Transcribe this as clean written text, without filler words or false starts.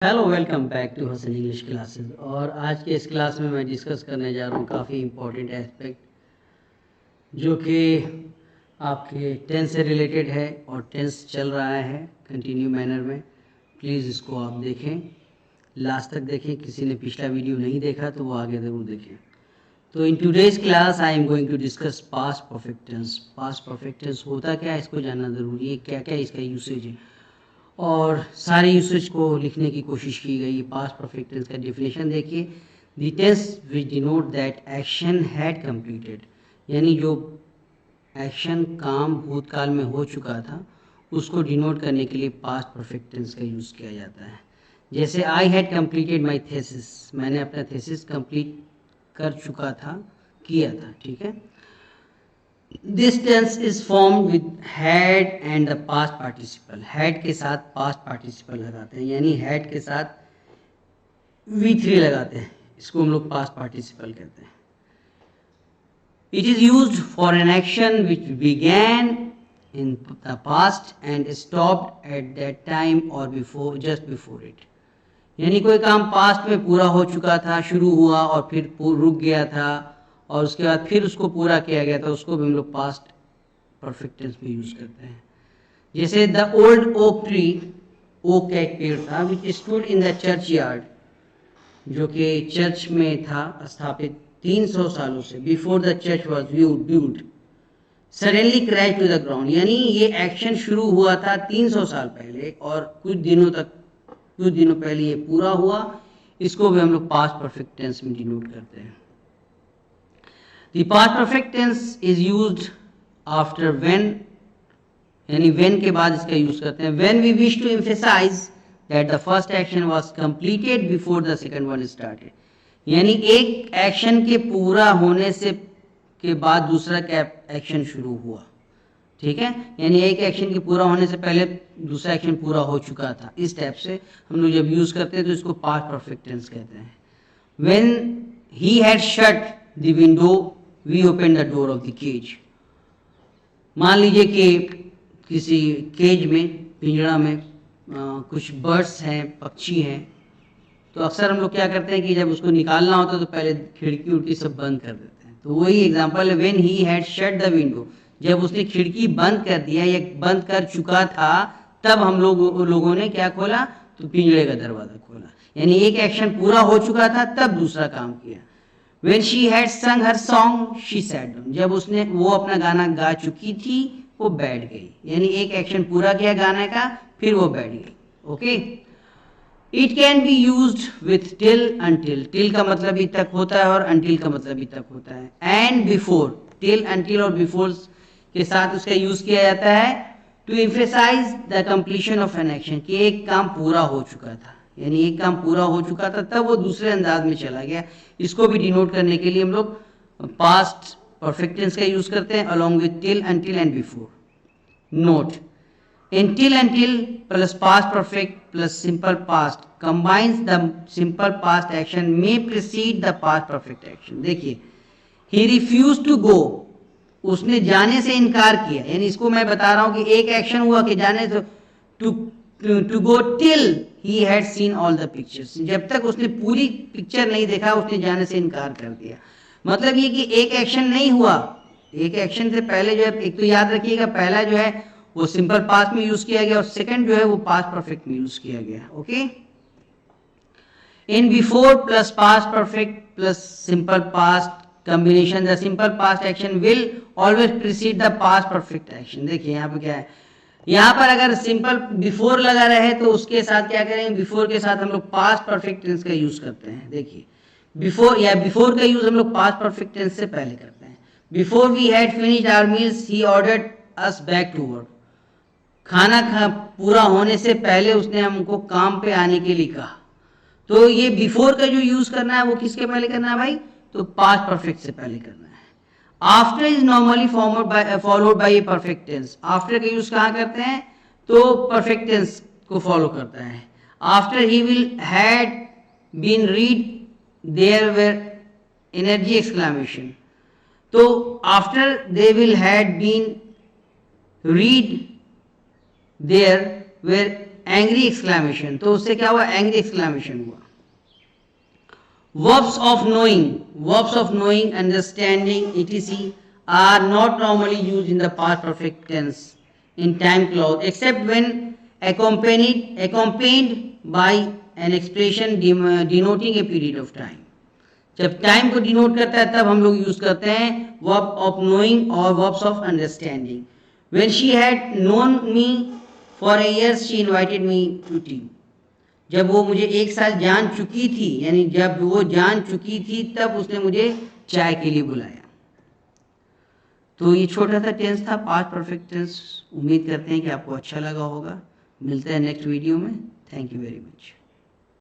Hello welcome back to Hasan English classes. और आज के इस क्लास में मैं डिस्कस करने जा रहा हूँ काफ़ी इम्पोर्टेंट एस्पेक्ट जो कि आपके टेंस से रिलेटेड है और टेंस चल रहा है कंटिन्यू मैनर में। प्लीज़ इसको आप देखें, लास्ट तक देखें। किसी ने पिछला वीडियो नहीं देखा तो वो आगे ज़रूर देखें। तो in today's class I am going to discuss past perfect tense. Past perfect tense होता क्या है इसको जानना ज़रूरी है, क्या क्या इसका यूसेज है और सारे यूसेज को लिखने की कोशिश की गई। पास्ट परफेक्ट टेंस का डेफिनेशन देखिए, the tense which denote that action had completed, यानी जो एक्शन काम भूतकाल में हो चुका था उसको डिनोट करने के लिए पास्ट परफेक्ट टेंस का यूज़ किया जाता है। जैसे I had completed my thesis, मैंने अपना थेसिस कंप्लीट कर चुका था, किया था, ठीक है। This tense is formed with had and the past participle. Had के साथ past participle लगाते हैं, यानी had के साथ V3 लगाते हैं, इसको हम लोग past participle कहते हैं। It is used for an action which began in the past and stopped at that time or before, just before it. यानी कोई काम पास्ट में पूरा हो चुका था, शुरू हुआ और फिर रुक गया था और उसके बाद फिर उसको पूरा किया गया था, उसको भी हम लोग पास्ट परफेक्ट टेंस में यूज करते हैं। जैसे the old oak tree, oak का एक पेड़ था, which stood in the church yard, जो कि चर्च में था स्थापित 300 सालों से, before the church was built, suddenly crash to the ground, यानी ये एक्शन शुरू हुआ था 300 साल पहले और कुछ दिनों पहले ये पूरा हुआ। इसको भी हम लोग पास्ट परफेक्ट टेंस में डिनोट करते हैं। The past perfect tense is used after when, यानी व्हेन के बाद इसका यूज करते हैं। When we wish to emphasize that the first action was completed before the second one started, यानी एक एक्शन के पूरा होने से के बाद दूसरा एक्शन शुरू हुआ, ठीक है। यानी एक एक्शन के पूरा होने से पहले दूसरा एक्शन पूरा हो चुका था। इस टाइप से हम लोग जब यूज करते हैं तो इसको पास्ट परफेक्ट टेंस कहते हैं। When he had shut the window we open the door of the cage, मान लीजिए कि किसी केज में, पिंजड़ा में कुछ बर्ड्स हैं, पक्षी हैं, तो अक्सर हम लोग क्या करते हैं कि जब उसको निकालना होता है तो पहले खिड़की उड़की सब बंद कर देते हैं। तो वही एग्जांपल है, when he had shut the window, जब उसने खिड़की बंद कर दिया या बंद कर चुका था तब हम लोगों ने क्या खोला, तो पिंजड़े का दरवाजा खोला। यानी एक एक्शन पूरा हो चुका था तब दूसरा काम किया। When she had sung her song, she sat down, जब उसने वो अपना गाना गा चुकी थी वो बैठ गई। यानी एक एक्शन पूरा किया गाने का, फिर वो बैठ गई। Okay. It can be used with till until, till का मतलब भी तक होता है और अनटिल का मतलब भी तक होता है। एंड बिफोर, टिल अनटिल और बिफोर के साथ उसका यूज किया जाता है to emphasize the completion of an action, कि एक काम पूरा हो चुका था, यानी एक काम पूरा हो चुका था तब वो दूसरे अंदाज में चला गया। इसको भी डिनोट करने के लिए हम लोग पास्ट परफेक्ट टेंस का यूज करते हैं along with till, until and before. Note, until plus past perfect plus simple past combines the simple past action may precede the past perfect action। देखिए, he refused to go, उसने जाने से इनकार किया, यानी इसको मैं बता रहा हूं कि एक एक्शन हुआ कि जाने से, to go till he had seen all the pictures, जब तक उसने पूरी पिक्चर नहीं देखा उसने जाने से इनकार कर दिया। मतलब ये कि एक एक्शन नहीं हुआ, एक एक्शन से पहले जो है, एक तो याद रखिएगा पहला जो है वो सिंपल पास्ट में यूज किया गया और सेकंड जो है वो पास्ट परफेक्ट में यूज किया गया। Okay. In before plus past perfect plus simple past combination, the simple past action will always preceded the past perfect action. देखिए यहाँ पे क्या है, यहाँ पर अगर सिंपल बिफोर लगा रहे तो उसके साथ क्या करेंगे, बिफोर के साथ हम लोग पास्ट परफेक्ट टेंस का यूज करते हैं। देखिए बिफोर या बिफोर का यूज हम लोग पास्ट परफेक्ट टेंस से पहले करते हैं। Before we had finished our meals he ordered us back to work, खाना पूरा होने से पहले उसने हमको काम पे आने के लिए कहा। तो ये बिफोर का जो यूज करना है वो किसके पहले करना है भाई, तो पास्ट परफेक्ट से पहले करना है। After is normally followed by a perfect tense, after का यूज कहाँ करते हैं, तो परफेक्ट टेंस को फॉलो करता है। After he will had been read there were energy exclamation, तो after they will had been read there where angry exclamation, तो उससे क्या हुआ, एंग्री एक्सक्लेमेशन हुआ। Verbs of knowing, understanding, etc. are not normally used in the past perfect tense in time clause except when accompanied by an expression denoting a period of time. जब time को denote करता है तब हम लोग use करते हैं verb of knowing और verbs of understanding. When she had known me for a year, she invited me to tea. जब वो मुझे एक साल जान चुकी थी, यानी जब वो जान चुकी थी तब उसने मुझे चाय के लिए बुलाया। तो ये छोटा सा टेंस था, पास्ट परफेक्ट टेंस। उम्मीद करते हैं कि आपको अच्छा लगा होगा। मिलते हैं नेक्स्ट वीडियो में। Thank you very much.